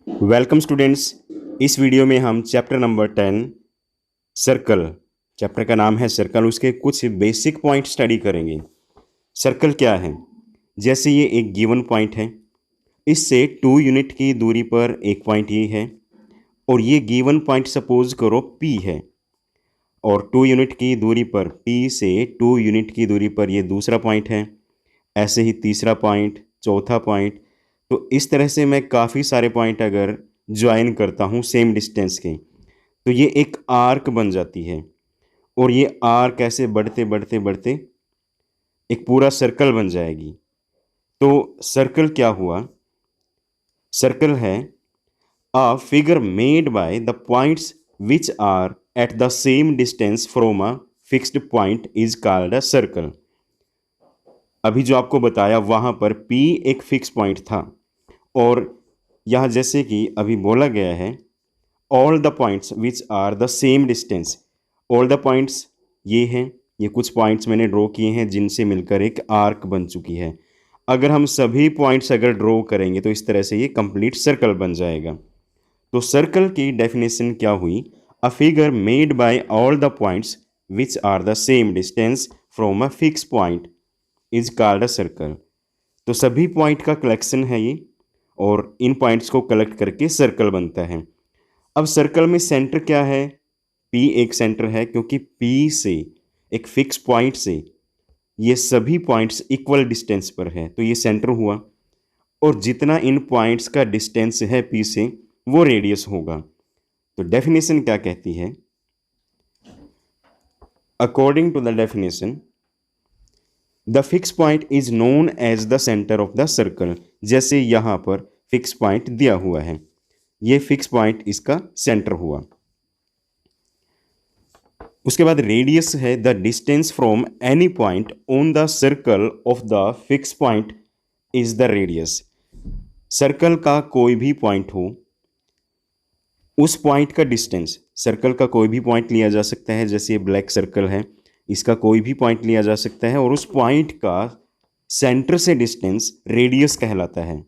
Welcome students. इस video में हम चैप्टर नंबर 10 सर्कल, चैप्टर का नाम है सर्कल, उसके कुछ बेसिक पॉइंट स्टडी करेंगे। सर्कल क्या है? जैसे ये एक गिवन पॉइंट है, इससे 2 यूनिट की दूरी पर एक पॉइंट ये है, और ये गिवन पॉइंट सपोज करो P है, और 2 यूनिट की दूरी पर P से 2 यूनिट की दूरी पर ये दूसरा पॉइंट है, ऐसे ही तीसरा पॉइंट, चौथा पॉइंट। तो इस तरह से मैं काफ़ी सारे पॉइंट अगर ज्वाइन करता हूँ सेम डिस्टेंस के, तो ये एक आर्क बन जाती है, और ये आर्क ऐसे बढ़ते बढ़ते बढ़ते एक पूरा सर्कल बन जाएगी। तो सर्कल क्या हुआ? सर्कल है a figure made by the points which are at the same distance from a fixed point is called a circle. अभी जो आपको बताया वहाँ पर P एक फिक्स पॉइंट था, और यहाँ जैसे कि अभी बोला गया है all the points which are the same distance. All the points ये हैं, ये कुछ पॉइंट्स मैंने ड्रॉ किए हैं जिनसे मिलकर एक आर्क बन चुकी है। अगर हम सभी पॉइंट्स अगर ड्रॉ करेंगे तो इस तरह से ये कंप्लीट सर्कल बन जाएगा। तो सर्कल की डेफिनेशन क्या हुई? A figure made by all the points which are the same distance from a fix point is called a circle. तो सभी पॉइंट का कलेक्शन है ये, और इन पॉइंट्स को कलेक्ट करके सर्कल बनता है। अब सर्कल में सेंटर क्या है? P एक सेंटर है, क्योंकि P से एक फिक्स पॉइंट से ये सभी पॉइंट्स इक्वल डिस्टेंस पर है, तो ये सेंटर हुआ। और जितना इन पॉइंट्स का डिस्टेंस है P से, वो रेडियस होगा। तो डेफिनेशन क्या कहती है? According to the definition, the fix point is known as the centre of the circle. जैसे यहाँ पर फिक्स पॉइंट दिया हुआ है, ये फिक्स पॉइंट इसका सेंटर हुआ। उसके बाद रेडियस है the distance from any point on the circle of the fix point is the radius. Circle का कोई भी पॉइंट हो, उस पॉइंट का डिस्टेंस, सर्कल का कोई भी पॉइंट लिया जा सकता है, जैसे ये ब्लैक सर्कल है, इसका कोई भी पॉइंट लिया जा सकता है, और उस पॉइंट का सेंटर से डिस्टेंस रेडियस कहलाता है।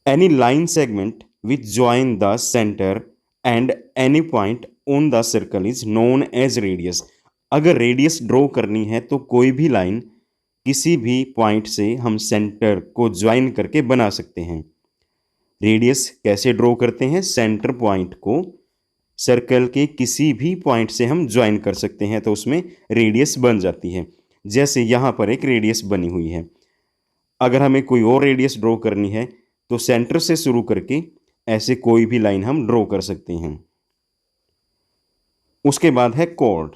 Any line segment which join the centre and any point on the circle is known as radius. अगर रेडियस ड्रॉ करनी है तो कोई भी लाइन किसी भी पॉइंट से हम सेंटर को ज्वाइन करके बना सकते हैं। रेडियस कैसे ड्रॉ करते हैं? सेंटर पॉइंट को सर्कल के किसी भी पॉइंट से हम ज्वाइन कर सकते हैं, तो उसमें रेडियस बन जाती है। जैसे यहाँ पर एक रेडियस बनी हुई है, अगर हमें कोई और रेडियस ड्रॉ करनी है तो सेंटर से शुरू करके ऐसे कोई भी लाइन हम ड्रॉ कर सकते हैं। उसके बाद है कोड।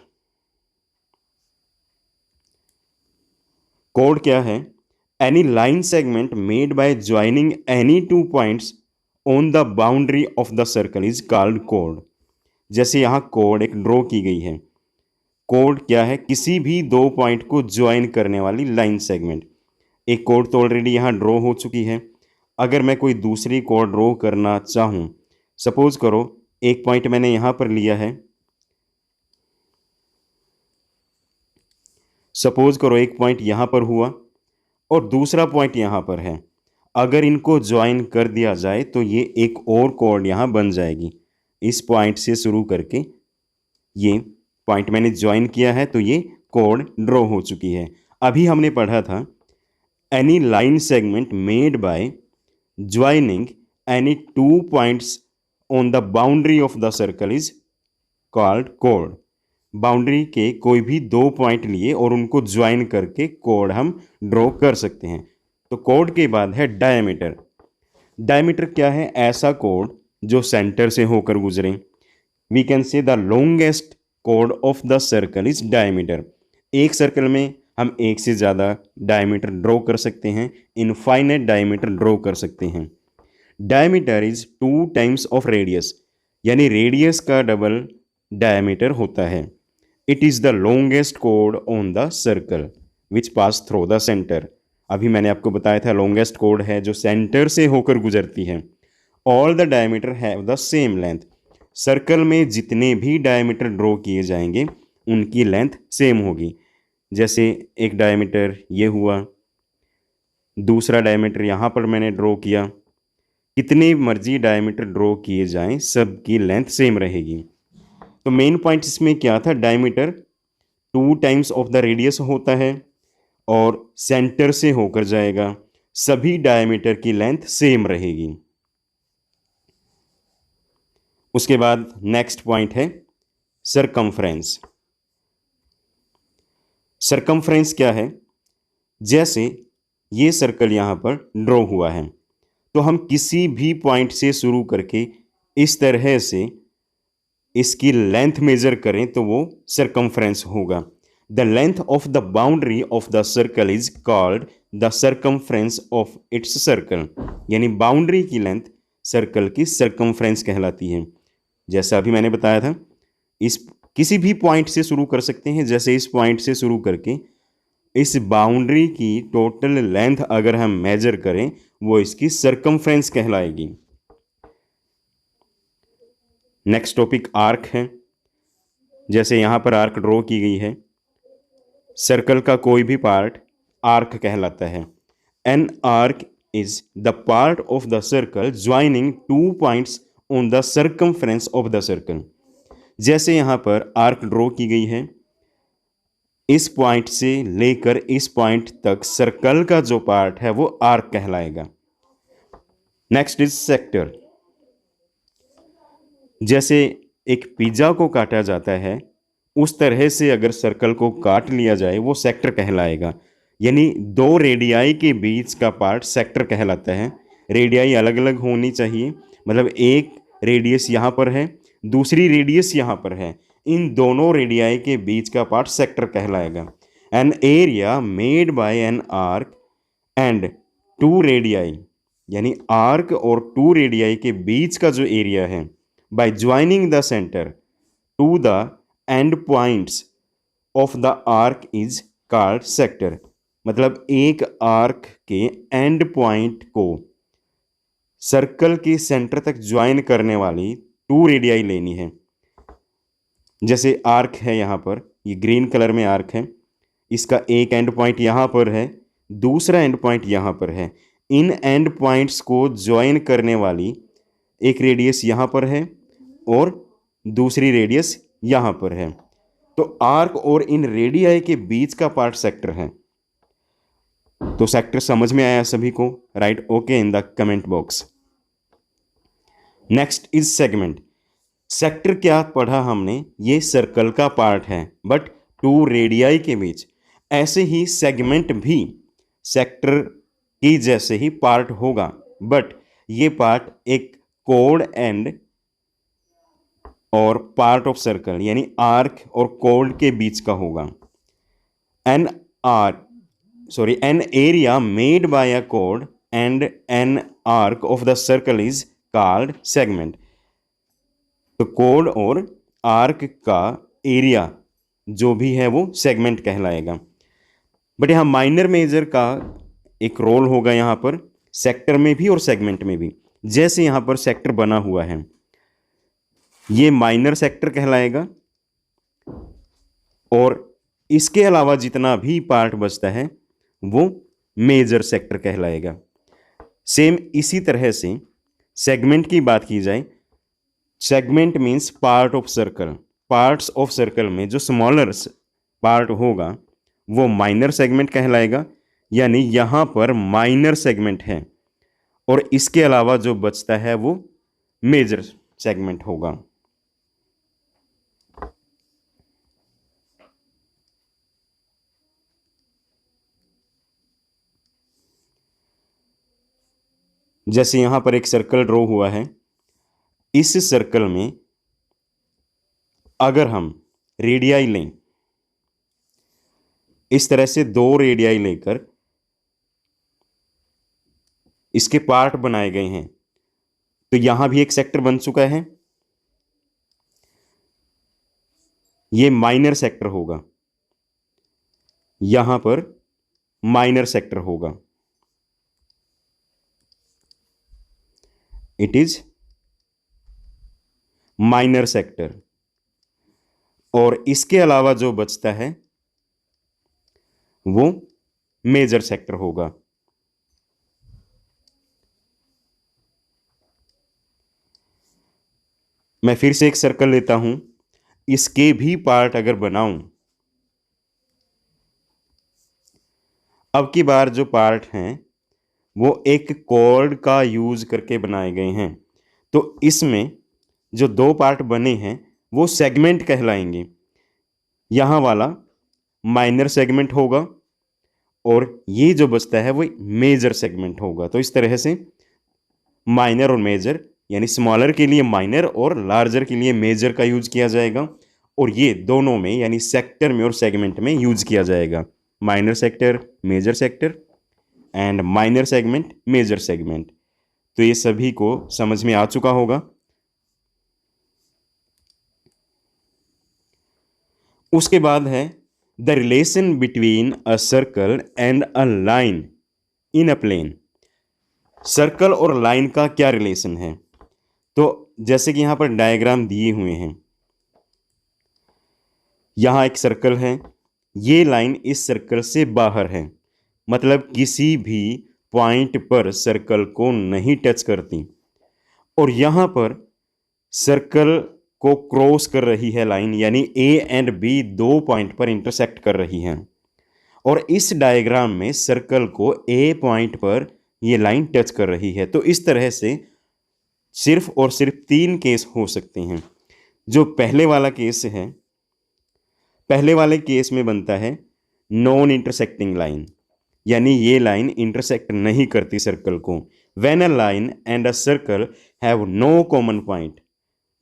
कोड क्या है? Any line segment made by joining any two points on the boundary of the circle is called code. जैसे यहाँ कोड एक ड्रॉ की गई है। कोड क्या है? किसी भी दो पॉइंट को ज्वाइन करने वाली लाइन सेगमेंट। एक कोड तो ऑलरेडी यहाँ ड्रॉ हो चुकी है। अगर मैं कोई दूसरी कोड ड्रॉ करना चाहूँ, सपोज करो एक पॉइंट मैंने यहाँ पर लिया है, सपोज करो एक पॉइंट यहाँ पर हुआ और दूसरा पॉइंट यहाँ पर है। अगर इनको ज्वाइन कर दिया जाए तो ये एक और कोड यहाँ बन जाएगी। इस पॉइंट से शुरू करके ये पॉइंट मैंने ज्वाइन किया है, तो ये कोड ड्रॉ हो चुकी है। अभी हमने पढ़ा था any line segment made by joining any two points on the boundary of the circle is called code. Boundary के कोई भी दो पॉइंट लिए और उनको ज्वाइन करके कोड हम ड्रॉ कर सकते हैं। तो कोड के बाद है डायमीटर। डायमीटर क्या है? ऐसा कोड जो सेंटर से होकर गुजरे। We can say the longest कोड of the circle is diameter. एक सर्कल में हम एक से ज़्यादा डायमीटर ड्रॉ कर सकते हैं, इनफाइनाइट डायमीटर ड्रॉ कर सकते हैं। Diameter is 2 times of radius, यानी रेडियस का डबल डायमीटर होता है। It is the longest code on the circle which pass through the centre. अभी मैंने आपको बताया था लॉन्गेस्ट कोड है जो सेंटर से होकर गुजरती है। All the diameter have the same length. Circle में जितने भी डायमीटर ड्रॉ किए जाएंगे उनकी लेंथ सेम होगी। जैसे एक डायमीटर ये हुआ, दूसरा डायमीटर यहाँ पर मैंने ड्रॉ किया। कितने मर्जी डायमीटर ड्रॉ किए जाएं, सबकी लेंथ सेम रहेगी। तो मेन पॉइंट इसमें क्या था, diameter 2 times of the radius होता है और सेंटर से होकर जाएगा, सभी डायमीटर की लेंथ सेम रहेगी। उसके बाद नेक्स्ट पॉइंट है सरकमफ्रेंस। सरकमफ्रेंस क्या है, जैसे ये सर्कल यहाँ पर ड्रॉ हुआ है, तो हम किसी भी पॉइंट से शुरू करके इस तरह से इसकी लेंथ मेजर करें तो वो सरकमफ्रेंस होगा। The length of the boundary of the circle is called the circumference of its circle, यानी बाउंड्री की लेंथ सर्कल की सरकमफ्रेंस कहलाती है। जैसा अभी मैंने बताया था, इस किसी भी पॉइंट से शुरू कर सकते हैं, जैसे इस पॉइंट से शुरू करके इस बाउंड्री की टोटल लेंथ अगर हम मेजर करें वो इसकी सरकमफ्रेंस कहलाएगी। नेक्स्ट टॉपिक आर्क है। जैसे यहाँ पर आर्क ड्रॉ की गई है, सर्कल का कोई भी पार्ट आर्क कहलाता है। An arc is the part of the circle joining 2 points on the circumference of the circle. जैसे यहाँ पर आर्क ड्रॉ की गई है, इस पॉइंट से लेकर इस पॉइंट तक सर्कल का जो पार्ट है वो आर्क कहलाएगा। Next is sector. जैसे एक पिज्जा को काटा जाता है, उस तरह से अगर सर्कल को काट लिया जाए वो सेक्टर कहलाएगा, यानी 2 रेडियाई के बीच का पार्ट सेक्टर कहलाता है। रेडियाई अलग अलग होनी चाहिए, मतलब एक रेडियस यहाँ पर है, दूसरी रेडियस यहाँ पर है, इन दोनों रेडियाई के बीच का पार्ट सेक्टर कहलाएगा। An area made by an arc and 2 radii, यानी आर्क और 2 रेडियाई के बीच का जो एरिया है, by joining the centre to the end points of the arc is called sector. मतलब एक आर्क के एंड पॉइंट को सर्कल के सेंटर तक ज्वाइन करने वाली 2 रेडियाई लेनी है। जैसे आर्क है यहाँ पर, ये ग्रीन कलर में आर्क है, इसका एक एंड पॉइंट यहाँ पर है, दूसरा एंड पॉइंट यहाँ पर है। इन एंड पॉइंट्स को ज्वाइन करने वाली एक रेडियस यहाँ पर है और दूसरी रेडियस यहाँ पर है। तो आर्क और इन रेडियाई के बीच का पार्ट सेक्टर है। तो सेक्टर समझ में आया सभी को? Right okay in the comment box. Next is segment. Sector क्या पढ़ा हमने, ये सर्कल का पार्ट है बट 2 रेडियाई के बीच। ऐसे ही सेगमेंट भी सेक्टर की जैसे ही पार्ट होगा, बट ये पार्ट एक कोड एंड और पार्ट ऑफ सर्कल यानी आर्क और कोड के बीच का होगा। N area made bye a code and an arc of the circle is called segment. तो कोड और आर्क का एरिया जो भी है वो सेगमेंट कहलाएगा। बट यहाँ माइनर मेजर का एक रोल होगा यहाँ पर, सेक्टर में भी और सेगमेंट में भी। जैसे यहाँ पर सेक्टर बना हुआ है, ये माइनर सेक्टर कहलाएगा और इसके अलावा जितना भी पार्ट बचता है वो मेजर सेक्टर कहलाएगा। सेम इसी तरह से सेगमेंट की बात की जाए, segment means part of circle. Parts of circle में जो स्मॉलर पार्ट होगा वो माइनर सेगमेंट कहलाएगा, यानी यहाँ पर माइनर सेगमेंट है और इसके अलावा जो बचता है वो मेजर सेगमेंट होगा। जैसे यहाँ पर एक सर्कल ड्रॉ हुआ है, इस सर्कल में अगर हम रेडियाई लें, इस तरह से 2 रेडियाई लेकर इसके पार्ट बनाए गए हैं, तो यहां भी एक सेक्टर बन चुका है। ये माइनर सेक्टर होगा, यहां पर माइनर सेक्टर होगा, इट इज माइनर सेक्टर। और इसके अलावा जो बचता है वो मेजर सेक्टर होगा। मैं फिर से एक सर्कल लेता हूं, इसके भी पार्ट अगर बनाऊं, अब की बार जो पार्ट हैं वो एक कॉर्ड का यूज करके बनाए गए हैं। तो इसमें जो दो पार्ट बने हैं वो सेगमेंट कहलाएंगे। यहाँ वाला माइनर सेगमेंट होगा और ये जो बचता है वो मेजर सेगमेंट होगा। तो इस तरह से माइनर और मेजर, यानी स्मॉलर के लिए माइनर और लार्जर के लिए मेजर का यूज किया जाएगा, और ये दोनों में यानी सेक्टर में और सेगमेंट में यूज किया जाएगा। Minor sector, major sector and minor segment, major segment. तो ये सभी को समझ में आ चुका होगा। उसके बाद है the relation between a circle and a line in a plane. Circle और लाइन का क्या रिलेशन है? तो जैसे कि यहां पर डायग्राम दिए हुए हैं, यहां एक सर्कल है, ये लाइन इस सर्कल से बाहर है, मतलब किसी भी पॉइंट पर सर्कल को नहीं टच करती, और यहां पर सर्कल को क्रॉस कर रही है लाइन, यानी ए एंड बी दो पॉइंट पर इंटरसेक्ट कर रही हैं, और इस डायग्राम में सर्कल को ए पॉइंट पर ये लाइन टच कर रही है। तो इस तरह से सिर्फ और सिर्फ तीन केस हो सकते हैं। जो पहले वाला केस है, पहले वाले केस में बनता है नॉन इंटरसेक्टिंग लाइन, यानी ये लाइन इंटरसेक्ट नहीं करती सर्कल को। When a line and a circle have no common point,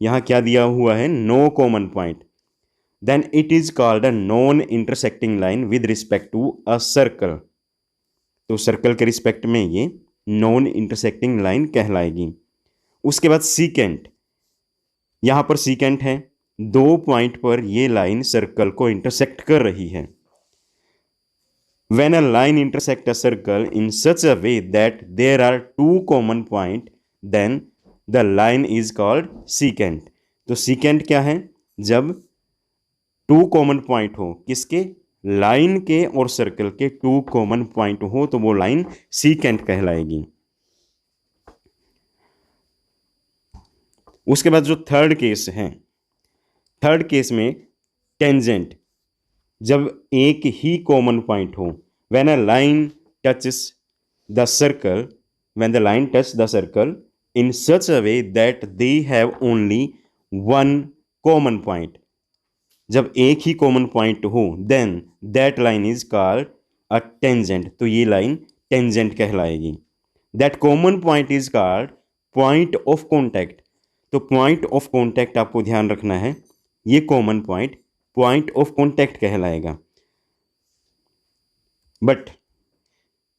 यहाँ क्या दिया हुआ है? No common point. Then it is called a non intersecting line with respect to a circle. तो सर्कल के रिस्पेक्ट में ये नॉन इंटरसेक्टिंग लाइन कहलाएगी। उसके बाद सीकेंट, यहां पर सीकेंट है, दो पॉइंट पर ये लाइन सर्कल को इंटरसेक्ट कर रही है। When a line intersect a circle in such a way that there are two common point, then the line is called secant. तो secant क्या है? जब टू कॉमन पॉइंट हो, किसके? लाइन के और सर्कल के टू कॉमन पॉइंट हो तो वो लाइन सीकेंट कहलाएगी। उसके बाद जो थर्ड केस है, थर्ड केस में टेंजेंट, जब एक ही कॉमन पॉइंट हो। When a line touches the circle, when the line touch the circle in such a way that they have only one common point, जब एक ही कॉमन पॉइंट हो, then that line is called a tangent. तो ये लाइन tangent कहलाएगी। That common point is called point of contact. तो point of contact आपको ध्यान रखना है, ये कॉमन पॉइंट ऑफ कॉन्टैक्ट कहलाएगा। बट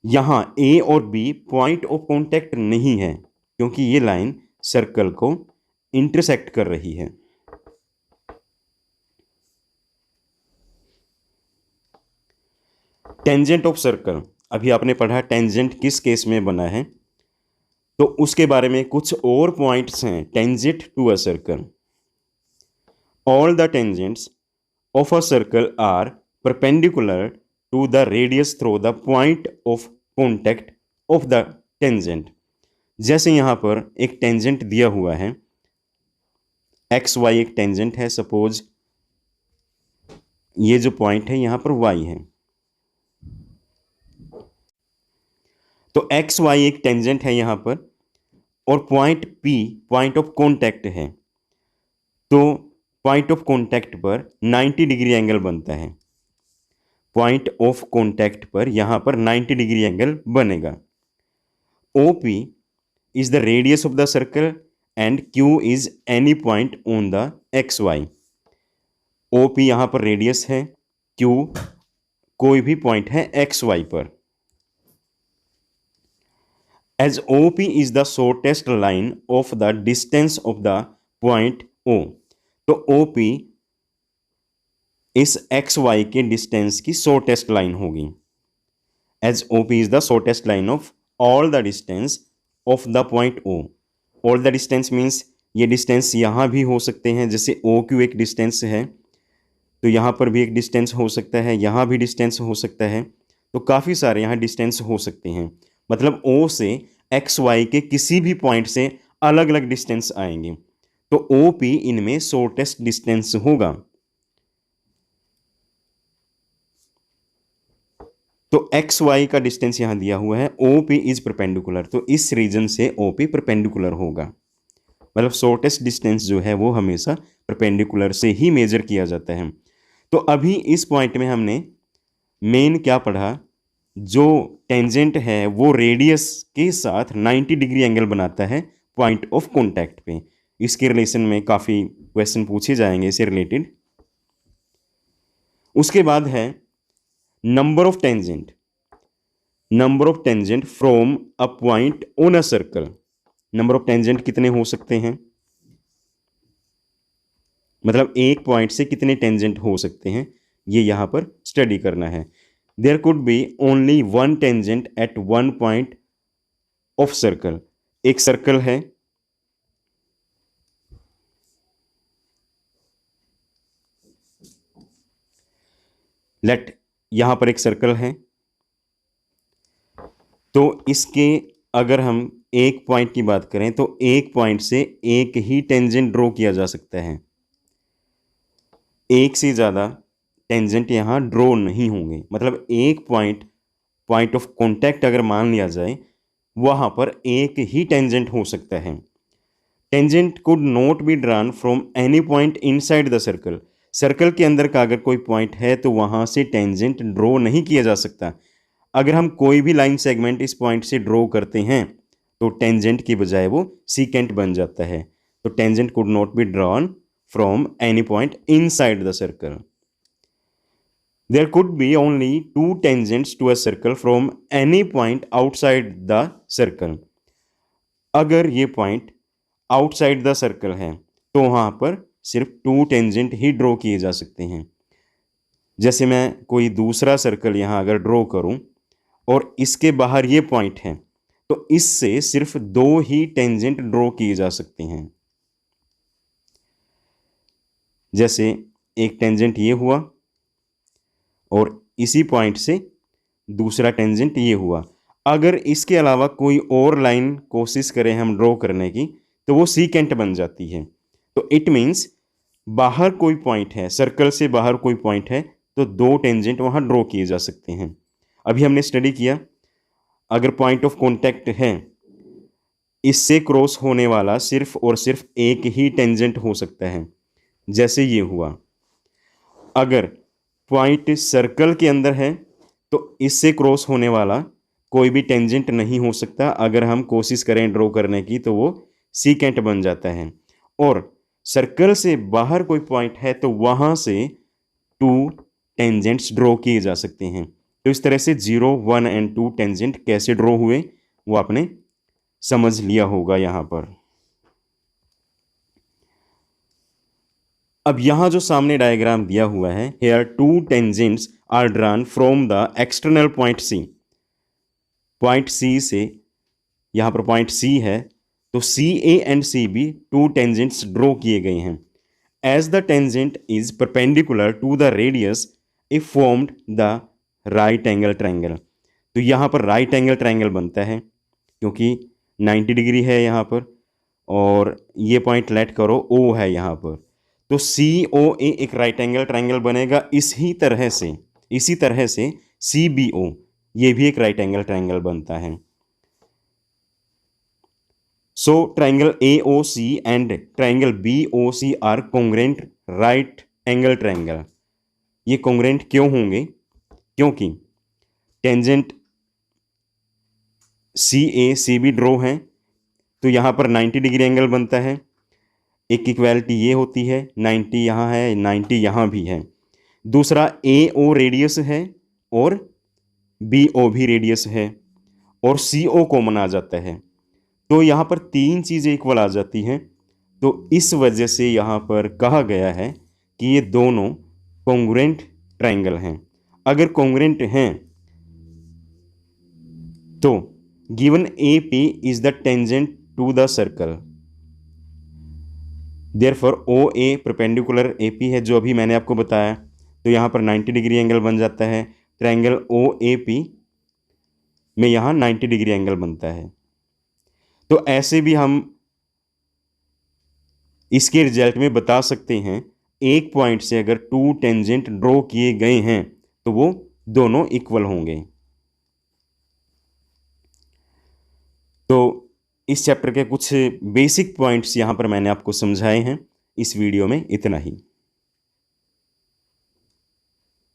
यहां ए और बी पॉइंट ऑफ कॉन्टैक्ट नहीं है, क्योंकि ये लाइन सर्कल को इंटरसेक्ट कर रही है। टेंजेंट ऑफ सर्कल, अभी आपने पढ़ा टेंजेंट किस केस में बना है, तो उसके बारे में कुछ और पॉइंट्स हैं। Tangent to a circle, all the tangents of a circle are perpendicular to the radius through the point of contact of the tangent। जैसे यहां पर एक टेंजेंट दिया हुआ है, एक्स वाई एक टेंजेंट है, सपोज ये जो पॉइंट है यहां पर वाई है, तो एक्स वाई एक टेंजेंट है यहां पर, और point P point of contact है। तो पॉइंट ऑफ कॉन्टैक्ट पर 90 डिग्री एंगल बनता है, पॉइंट ऑफ कॉन्टैक्ट पर यहां पर 90 डिग्री एंगल बनेगा। OP is the radius of the circle and Q is any point on the XY। OP यहां पर रेडियस है, Q कोई भी पॉइंट है XY पर। As OP is the shortest line of the distance of the point O। तो OP इस XY के डिस्टेंस की शॉर्टेस्ट लाइन होगी। As OP is the shortest line of all the distance of the point O। All the distance means ये distance यहाँ भी हो सकते हैं, जैसे OQ एक डिस्टेंस है तो यहाँ पर भी एक डिस्टेंस हो सकता है, यहाँ भी डिस्टेंस हो सकता है, तो काफ़ी सारे यहाँ डिस्टेंस हो सकते हैं। मतलब O से XY के किसी भी पॉइंट से अलग अलग डिस्टेंस आएंगे। तो OP इनमें शॉर्टेस्ट डिस्टेंस होगा। तो XY का डिस्टेंस यहां दिया हुआ है, OP इज परपेंडिकुलर, तो इस रीजन से OP परपेंडिकुलर होगा। मतलब शॉर्टेस्ट डिस्टेंस जो है वो हमेशा परपेंडिकुलर से ही मेजर किया जाता है। तो अभी इस पॉइंट में हमने मेन क्या पढ़ा, जो टेंजेंट है वो रेडियस के साथ 90 डिग्री एंगल बनाता है पॉइंट ऑफ कॉन्टैक्ट पे। इसके रिलेशन में काफ़ी क्वेश्चन पूछे जाएंगे इससे रिलेटेड। उसके बाद है number of tangent, number of tangent from a point on a circle. Number of tangent कितने हो सकते हैं, मतलब एक पॉइंट से कितने टेंजेंट हो सकते हैं, ये यहां पर स्टडी करना है। There could be only one tangent at one point of circle. एक सर्कल है, लेट यहां पर एक सर्कल है, तो इसके अगर हम एक पॉइंट की बात करें तो एक पॉइंट से एक ही टेंजेंट ड्रॉ किया जा सकता है, एक से ज़्यादा टेंजेंट यहाँ ड्रॉ नहीं होंगे। मतलब एक पॉइंट, पॉइंट ऑफ कॉन्टैक्ट अगर मान लिया जाए, वहाँ पर एक ही टेंजेंट हो सकता है। Tangent could not be drawn from any point inside the circle. Circle के अंदर का अगर कोई पॉइंट है तो वहाँ से टेंजेंट ड्रॉ नहीं किया जा सकता। अगर हम कोई भी लाइन सेगमेंट इस पॉइंट से ड्रॉ करते हैं तो टेंजेंट की बजाय वो सीकेंट बन जाता है। तो tangent could not be drawn from any point inside the circle. There could be only two tangents to a circle from any point outside the circle. अगर ये पॉइंट आउटसाइड द सर्कल है तो वहाँ पर सिर्फ टू टेंजेंट ही ड्रॉ किए जा सकते हैं। जैसे मैं कोई दूसरा सर्कल यहाँ अगर ड्रॉ करूँ और इसके बाहर ये पॉइंट है तो इससे सिर्फ दो ही टेंजेंट ड्रॉ किए जा सकते हैं। जैसे एक टेंजेंट ये हुआ और इसी पॉइंट से दूसरा टेंजेंट ये हुआ। अगर इसके अलावा कोई और लाइन कोशिश करें हम ड्रॉ करने की तो वो सीकेंट बन जाती है। तो इट मीन्स बाहर कोई पॉइंट है, सर्कल से बाहर कोई पॉइंट है तो दो टेंजेंट वहाँ ड्रॉ किए जा सकते हैं। अभी हमने स्टडी किया, अगर पॉइंट ऑफ कॉन्टैक्ट है, इससे क्रॉस होने वाला सिर्फ और सिर्फ एक ही टेंजेंट हो सकता है, जैसे ये हुआ। अगर पॉइंट सर्कल के अंदर है तो इससे क्रॉस होने वाला कोई भी टेंजेंट नहीं हो सकता। अगर हम कोशिश करें ड्रॉ करने की तो वो सीकेंट बन जाता है। और सर्कल से बाहर कोई पॉइंट है तो वहाँ से टू टेंजेंट्स ड्रॉ किए जा सकते हैं। तो इस तरह से 0, 1 एंड 2 टेंजेंट कैसे ड्रॉ हुए वो आपने समझ लिया होगा यहाँ पर। अब यहाँ जो सामने डायग्राम दिया हुआ है, here two tangents are drawn from the external point C. Point C से, यहाँ पर पॉइंट सी है तो CA and CB two tangents draw किए गए हैं। As the tangent is perpendicular to the radius if formed the right angle triangle. तो यहाँ पर राइट एंगल ट्रायंगल बनता है क्योंकि 90 डिग्री है यहाँ पर, और ये पॉइंट लेट करो O है यहाँ पर, तो COA एक राइट एंगल ट्रायंगल बनेगा। इसी तरह से CBO ये भी एक राइट एंगल ट्रायंगल बनता है। So triangle AOC and triangle BOC are congruent right angle triangle. ये कॉन्ग्रेंट क्यों होंगे? क्योंकि टेंजेंट CA CB ड्रॉ है तो यहाँ पर 90 डिग्री एंगल बनता है। एक इक्वालिटी ये होती है, 90 यहाँ है, 90 यहाँ भी है। दूसरा AO रेडियस है और BO भी रेडियस है और CO कॉमन आ जाता है, तो यहाँ पर तीन चीज़ें इक्वल आ जाती हैं। तो इस वजह से यहाँ पर कहा गया है कि ये दोनों कॉन्ग्रुएंट ट्रायंगल हैं। अगर कॉन्ग्रुएंट हैं तो given AP is the tangent to the circle, therefore OA perpendicular AP है जो अभी मैंने आपको बताया, तो यहाँ पर 90 डिग्री एंगल बन जाता है। ट्रायंगल OAP में यहाँ 90 डिग्री एंगल बनता है। तो ऐसे भी हम इसके रिजल्ट में बता सकते हैं एक पॉइंट से अगर 2 टेंजेंट ड्रॉ किए गए हैं तो वो दोनों इक्वल होंगे। तो इस चैप्टर के कुछ बेसिक पॉइंट्स यहाँ पर मैंने आपको समझाए हैं। इस वीडियो में इतना ही।